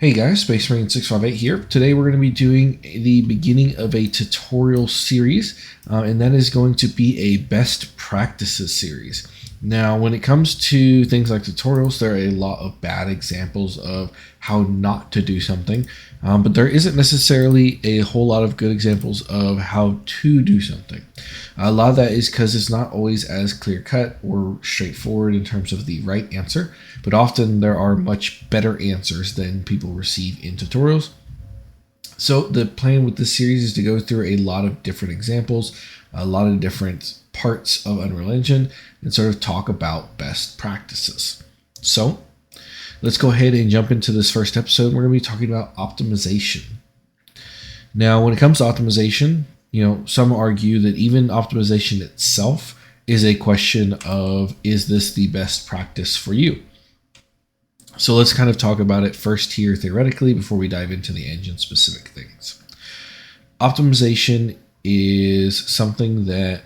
Hey guys, Space Marine 658 here. Today we're going to be doing the beginning of a tutorial series, and that is going to be a best practices series. Now, when it comes to things like tutorials, there are a lot of bad examples of how not to do something, but there isn't necessarily a whole lot of good examples of how to do something. A lot of that is because it's not always as clear-cut or straightforward in terms of the right answer, but often there are much better answers than people receive in tutorials. So the plan with this series is to go through a lot of different examples, a lot of different parts of Unreal Engine, and sort of talk about best practices. So let's go ahead and jump into this first episode. We're going to be talking about optimization. Now, when it comes to optimization, some argue that even optimization itself is a question of, is this the best practice for you? So let's kind of talk about it first here theoretically before we dive into the engine specific things. Optimization is something that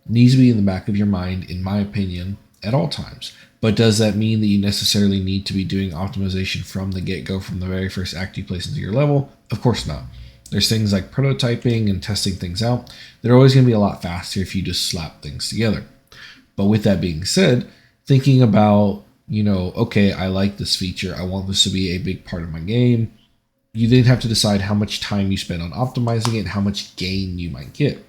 needs to be in the back of your mind, in my opinion, at all times. But does that mean that you necessarily need to be doing optimization from the get-go, from the very first act you place into your level? Of course not. There's things like prototyping and testing things out that are always going to be a lot faster if you just slap things together. But with that being said, thinking about, okay, I like this feature, I want this to be a big part of my game, you then have to decide how much time you spend on optimizing it and how much gain you might get.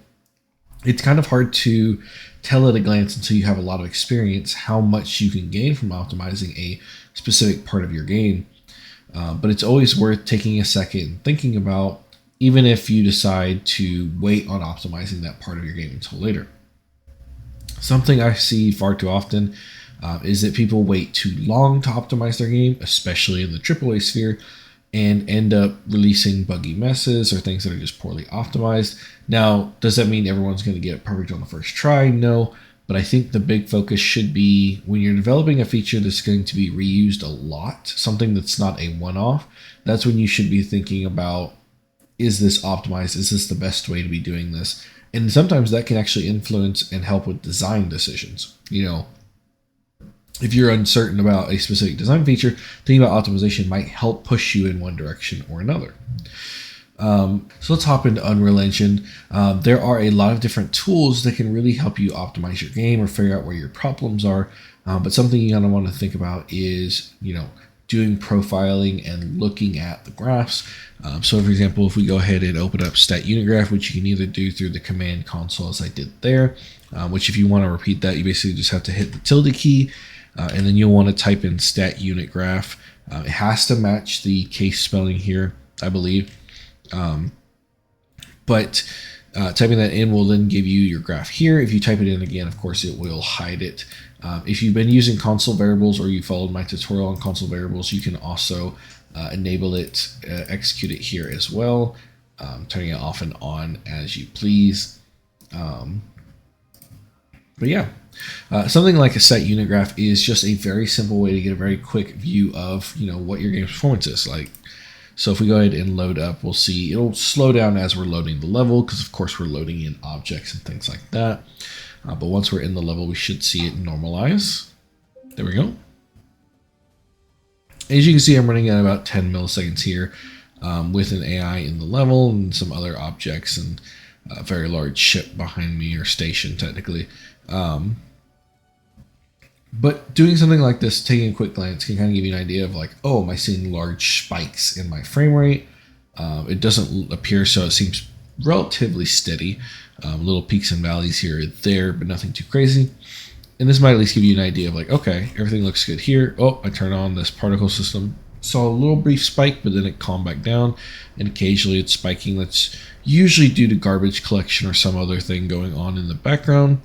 It's kind of hard to tell at a glance until you have a lot of experience how much you can gain from optimizing a specific part of your game. But it's always worth taking a second and thinking about, even if you decide to wait on optimizing that part of your game until later. Something I see far too often is that people wait too long to optimize their game, especially in the AAA sphere, and end up releasing buggy messes or things that are just poorly optimized. Now, does that mean everyone's going to get it perfect on the first try? No, but I think the big focus should be when you're developing a feature that's going to be reused a lot, something that's not a one-off, that's when you should be thinking about, is this optimized? Is this the best way to be doing this? And sometimes that can actually influence and help with design decisions. If you're uncertain about a specific design feature, thinking about optimization might help push you in one direction or another. So let's hop into Unreal Engine. There are a lot of different tools that can really help you optimize your game or figure out where your problems are. But something you kind of want to think about is, doing profiling and looking at the graphs. So for example, if we go ahead and open up stat unit graph, which you can either do through the command console as I did there, which if you want to repeat that, you basically just have to hit the tilde key, and then you'll want to type in stat unit graph. It has to match the case spelling here, I believe. But typing that in will then give you your graph here. If you type it in again, of course, it will hide it. If you've been using console variables or you followed my tutorial on console variables, you can also enable it, execute it here as well, turning it off and on as you please. But yeah, something like a set unit graph is just a very simple way to get a very quick view of what your game's performance is like. So if we go ahead and load up, we'll see it'll slow down as we're loading the level because of course we're loading in objects and things like that. But once we're in the level, we should see it normalize. There we go. As you can see, I'm running at about 10 milliseconds here with an AI in the level and some other objects and a very large ship behind me, or station technically. But doing something like this, taking a quick glance, can kind of give you an idea of like, oh, am I seeing large spikes in my frame rate? It doesn't appear so. It seems relatively steady. Little peaks and valleys here or there, but nothing too crazy. And this might at least give you an idea of like, okay, everything looks good here. Oh, I turn on this particle system. Saw a little brief spike, but then it calmed back down. And occasionally it's spiking. That's usually due to garbage collection or some other thing going on in the background.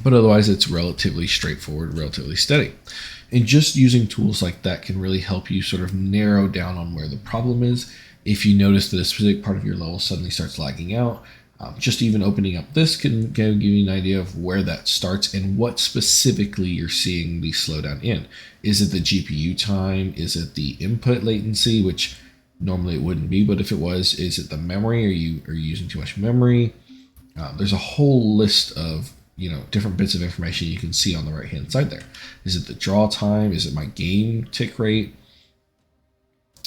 But otherwise, it's relatively straightforward, relatively steady. And just using tools like that can really help you sort of narrow down on where the problem is. If you notice that a specific part of your level suddenly starts lagging out, just even opening up this can give you an idea of where that starts and what specifically you're seeing the slowdown in. Is it the GPU time? Is it the input latency, which normally it wouldn't be, but if it was, is it the memory? Are you using too much memory? There's a whole list of different bits of information you can see on the right hand side there. Is it the draw time? Is it my game tick rate?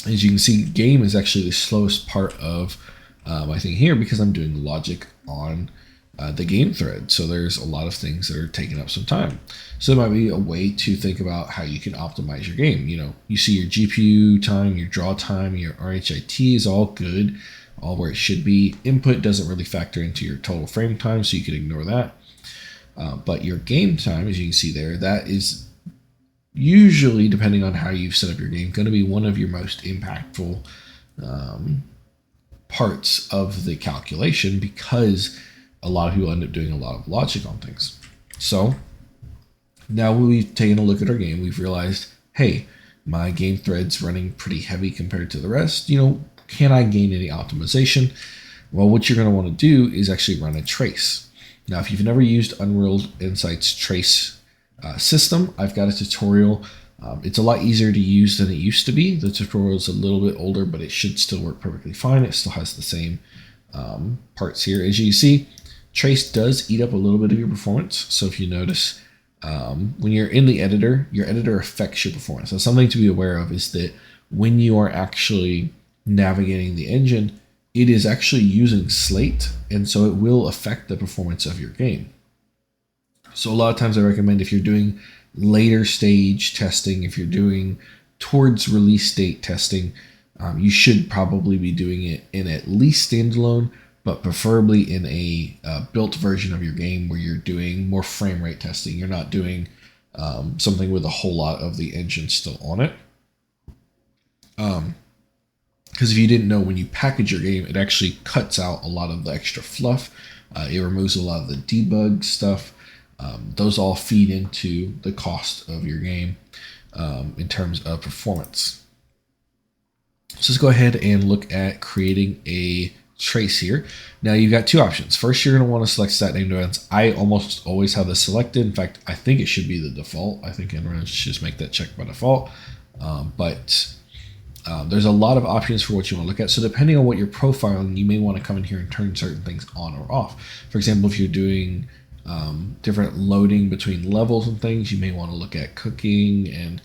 As you can see, game is actually the slowest part of my thing here because I'm doing logic on the game thread. So there's a lot of things that are taking up some time. So there might be a way to think about how you can optimize your game. You know, you see your GPU time, your draw time, your RHIT is all good, all where it should be. Input doesn't really factor into your total frame time, so you can ignore that. But your game time, as you can see there, that is usually, depending on how you've set up your game, going to be one of your most impactful parts of the calculation, because a lot of people end up doing a lot of logic on things. So now we've taken a look at our game, we've realized, hey, my game thread's running pretty heavy compared to the rest. You know, can I gain any optimization? Well, what you're going to want to do is actually run a trace. Now, if you've never used Unreal Insight's trace system, I've got a tutorial. It's a lot easier to use than it used to be. The tutorial is a little bit older, but it should still work perfectly fine. It still has the same parts here. As you see, trace does eat up a little bit of your performance. So if you notice, when you're in the editor, your editor affects your performance. So something to be aware of is that when you are actually navigating the engine, it is actually using Slate, and so it will affect the performance of your game. So a lot of times I recommend, if you're doing later stage testing, if you're doing towards release date testing, you should probably be doing it in at least standalone, but preferably in a built version of your game where you're doing more frame rate testing. You're not doing something with a whole lot of the engine still on it. Because if you didn't know, when you package your game, it actually cuts out a lot of the extra fluff. It removes a lot of the debug stuff. Those all feed into the cost of your game in terms of performance. So let's go ahead and look at creating a trace here. Now you've got two options. First, you're going to want to select stat named events. I almost always have this selected. In fact, I think it should be the default. I think Nrun should just make that check by default. There's a lot of options for what you want to look at. So depending on what you're profiling, you may want to come in here and turn certain things on or off. For example, if you're doing different loading between levels and things, you may want to look at cooking and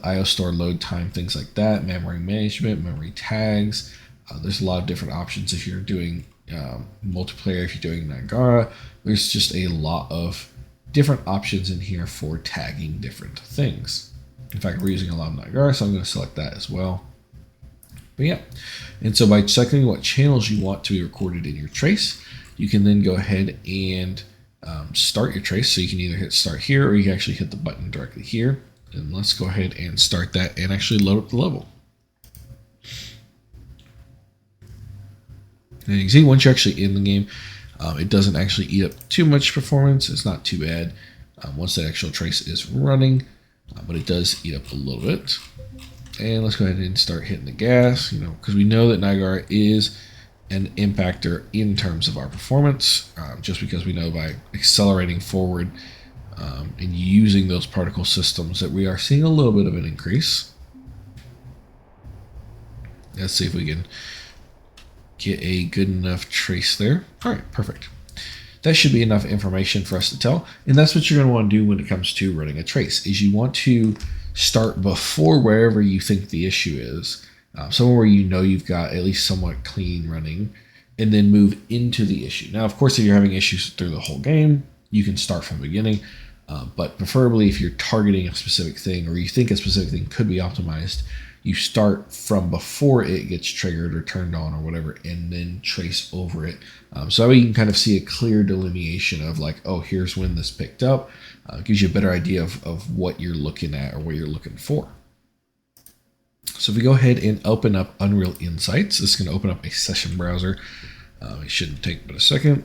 IO store load time, things like that, memory management, memory tags. There's a lot of different options if you're doing multiplayer, if you're doing Niagara. There's just a lot of different options in here for tagging different things. In fact, we're using a lot of Niagara, so I'm going to select that as well. But yeah, and so by checking what channels you want to be recorded in your trace, you can then go ahead and start your trace. So you can either hit start here, or you can actually hit the button directly here. And let's go ahead and start that and actually load up the level. And you can see once you're actually in the game, it doesn't actually eat up too much performance. It's not too bad once the actual trace is running, but it does eat up a little bit. And let's go ahead and start hitting the gas, because we know that Niagara is an impactor in terms of our performance, just because we know by accelerating forward and using those particle systems that we are seeing a little bit of an increase. Let's see if we can get a good enough trace there. All right, perfect. That should be enough information for us to tell. And that's what you're going to want to do when it comes to running a trace, is you want to start before wherever you think the issue is, somewhere where you know you've got at least somewhat clean running, and then move into the issue. Now, of course, if you're having issues through the whole game, you can start from the beginning, but preferably if you're targeting a specific thing, or you think a specific thing could be optimized, you start from before it gets triggered or turned on or whatever, and then trace over it. So that way you can kind of see a clear delineation of like, oh, here's when this picked up. Gives you a better idea of what you're looking at or what you're looking for. So if we go ahead and open up Unreal Insights, this is going to open up a session browser. It shouldn't take but a second.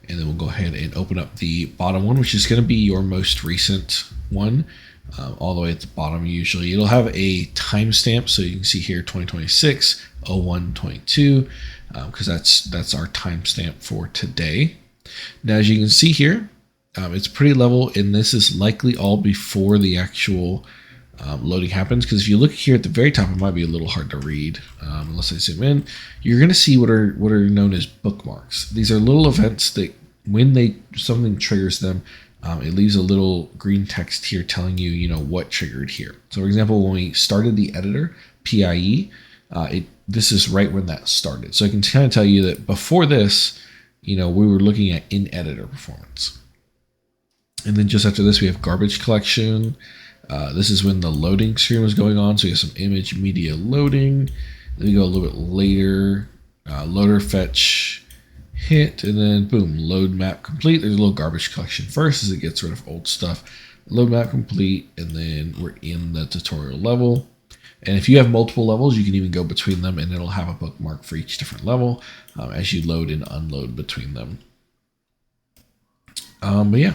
And then we'll go ahead and open up the bottom one, which is going to be your most recent one, all the way at the bottom usually. It'll have a timestamp, so you can see here 2026 01/22, because that's our timestamp for today. Now, as you can see here, it's pretty level, and this is likely all before the actual loading happens, because if you look here at the very top, it might be a little hard to read unless I zoom in. You're going to see what are known as bookmarks. These are little events that when something triggers them, it leaves a little green text here telling you, what triggered here. So for example, when we started the editor, PIE, this is right when that started. So I can kind of tell you that before this, we were looking at in-editor performance. And then just after this, we have garbage collection. This is when the loading screen was going on. So we have some image media loading. Then we go a little bit later, loader fetch hit, and then boom, load map complete. There's a little garbage collection first as it gets rid of old stuff. Load map complete, and then we're in the tutorial level. And if you have multiple levels, you can even go between them, and it'll have a bookmark for each different level as you load and unload between them. But yeah,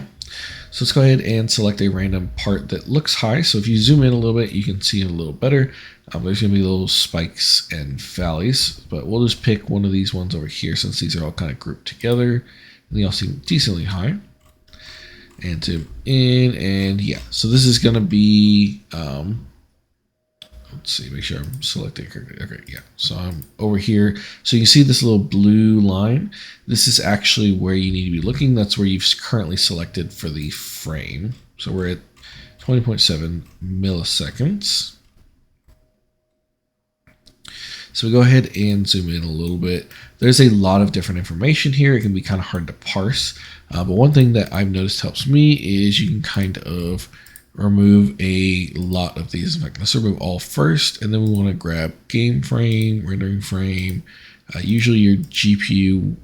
so let's go ahead and select a random part that looks high. So if you zoom in a little bit, you can see it a little better. There's going to be little spikes and valleys, but we'll just pick one of these ones over here since these are all kind of grouped together. And they all seem decently high. And zoom in, and yeah, so this is going to be... let's see, make sure I'm selecting correctly. Okay, yeah. So I'm over here. So you see this little blue line. This is actually where you need to be looking. That's where you've currently selected for the frame. So we're at 20.7 milliseconds. So we go ahead and zoom in a little bit. There's a lot of different information here. It can be kind of hard to parse. But one thing that I've noticed helps me is you can kind of remove a lot of these. In fact, let's remove all first, and then we want to grab game frame, rendering frame, usually your GPU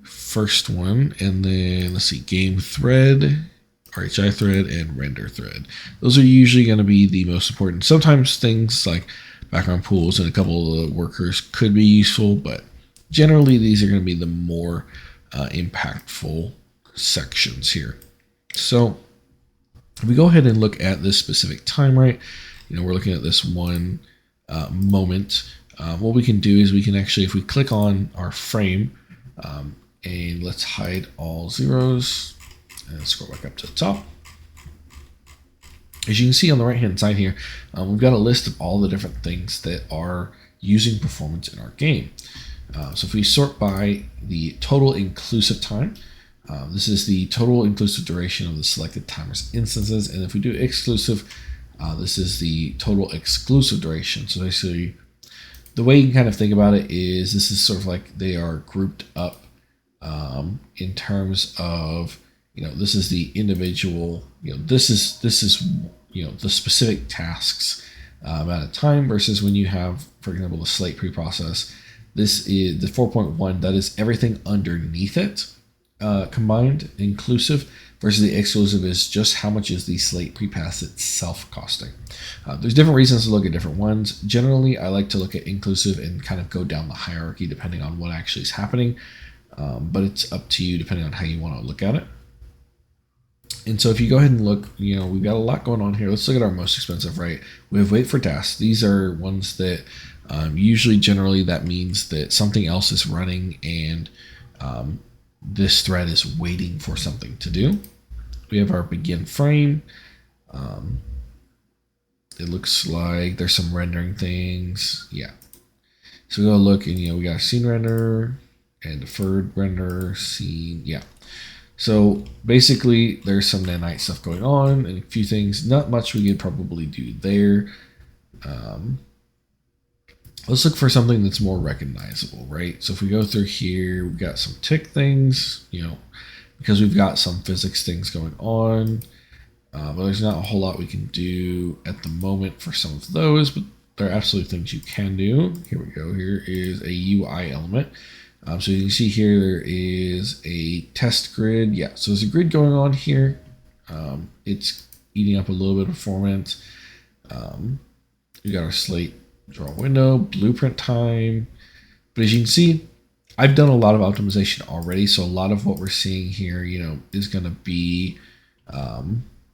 first one, and then let's see, game thread, RHI thread, and render thread. Those are usually going to be the most important. Sometimes things like background pools and a couple of the workers could be useful, but generally these are going to be the more impactful sections here. So if we go ahead and look at this specific time, right, we're looking at this one moment. What we can do is we can actually, if we click on our frame, and let's hide all zeros and scroll back up to the top. As you can see on the right hand side here, we've got a list of all the different things that are using performance in our game. So if we sort by the total inclusive time, this is the total inclusive duration of the selected timer's instances. And if we do exclusive, this is the total exclusive duration. So basically, the way you can kind of think about it is this is sort of like they are grouped up in terms of, this is the individual, this is the specific tasks at a time versus when you have, for example, the slate preprocess. This is the 4.1, that is everything underneath it. Combined inclusive versus the exclusive is just how much is the slate prepass itself costing. There's different reasons to look at different ones. Generally, I like to look at inclusive and kind of go down the hierarchy depending on what actually is happening. But it's up to you depending on how you want to look at it. And so if you go ahead and look, we've got a lot going on here. Let's look at our most expensive, right? We have wait for tasks. These are ones that usually generally that means that something else is running and this thread is waiting for something to do. We have our begin frame. It looks like there's some rendering things. Yeah. So we go look and, we got a scene render and deferred render, scene. Yeah. So basically there's some nanite stuff going on and a few things. Not much we could probably do there. Let's look for something that's more recognizable, right? So if we go through here, we've got some tick things, because we've got some physics things going on. But there's not a whole lot we can do at the moment for some of those, but there are absolutely things you can do. Here we go. Here is a UI element. So you can see here there is a test grid. Yeah, so there's a grid going on here. It's eating up a little bit of performance. We got our slate draw window, blueprint time. But as you can see, I've done a lot of optimization already. So a lot of what we're seeing here, is going to be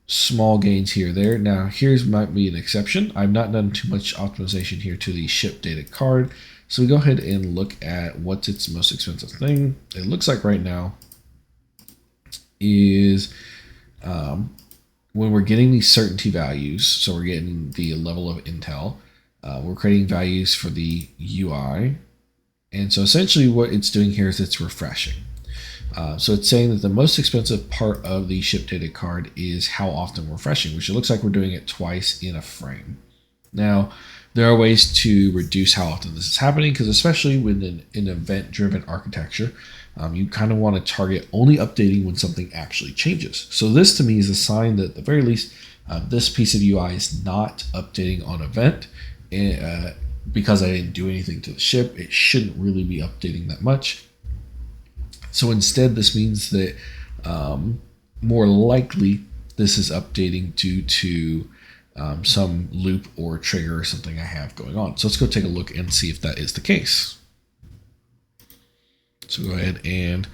small gains here, there. Now, here's might be an exception. I've not done too much optimization here to the ship data card. So we go ahead and look at what's its most expensive thing. It looks like right now is when we're getting these certainty values. So we're getting the level of Intel. We're creating values for the UI. And so essentially what it's doing here is it's refreshing. So it's saying that the most expensive part of the ship data card is how often refreshing, which it looks like we're doing it twice in a frame. Now, there are ways to reduce how often this is happening, because especially with an event-driven architecture, you kind of want to target only updating when something actually changes. So this to me is a sign that at the very least, this piece of UI is not updating on event. Because I didn't do anything to the ship, it shouldn't really be updating that much. So instead, this means that more likely this is updating due to some loop or trigger or something I have going on. So let's go take a look and see if that is the case. So go ahead and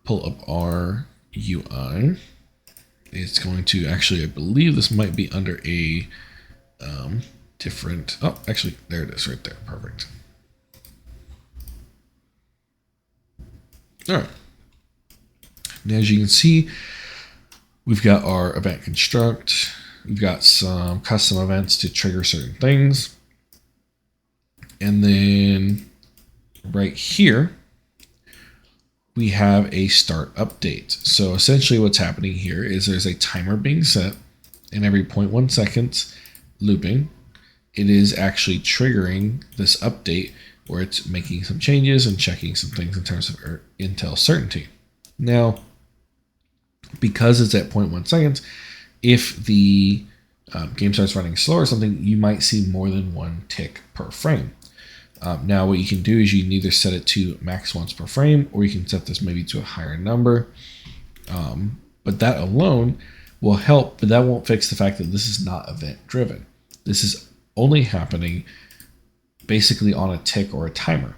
pull up our UI. It's going to actually, I believe this might be under a different, oh, actually, there it is right there. Perfect. All right. Now, as you can see, we've got our event construct. We've got some custom events to trigger certain things. And then right here, we have a start update. So essentially what's happening here is there's a timer being set, and every 0.1 seconds looping, it is actually triggering this update where it's making some changes and checking some things in terms of Intel certainty. Now, because it's at 0.1 seconds, if the game starts running slow or something, you might see more than one tick per frame. Now, what you can do is you can either set it to max once per frame, or you can set this maybe to a higher number. But that alone will help, but that won't fix the fact that this is not event driven. This is only happening basically on a tick or a timer.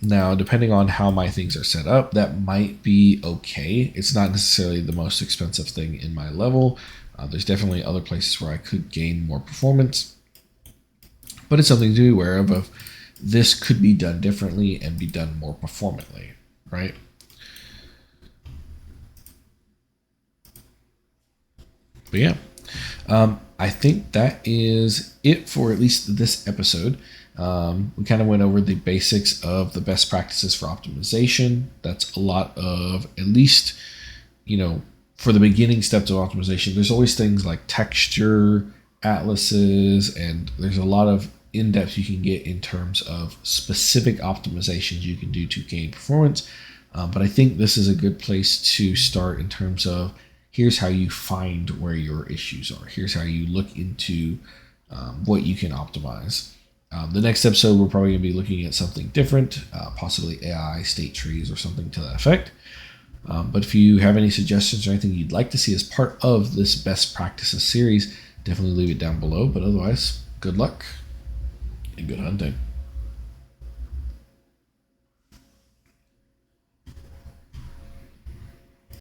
Now, depending on how my things are set up, that might be okay. It's not necessarily the most expensive thing in my level. There's definitely other places where I could gain more performance, but it's something to be aware of this could be done differently and be done more performantly, right? But yeah, I think that is it for at least this episode. We kind of went over the basics of the best practices for optimization. That's a lot of, at least, for the beginning steps of optimization. There's always things like texture, atlases, and there's a lot of in-depth you can get in terms of specific optimizations you can do to gain performance. But I think this is a good place to start in terms of here's how you find where your issues are. Here's how you look into what you can optimize. The next episode, we're probably going to be looking at something different, possibly AI, state trees, or something to that effect. But if you have any suggestions or anything you'd like to see as part of this best practices series, definitely leave it down below. But otherwise, good luck and good hunting.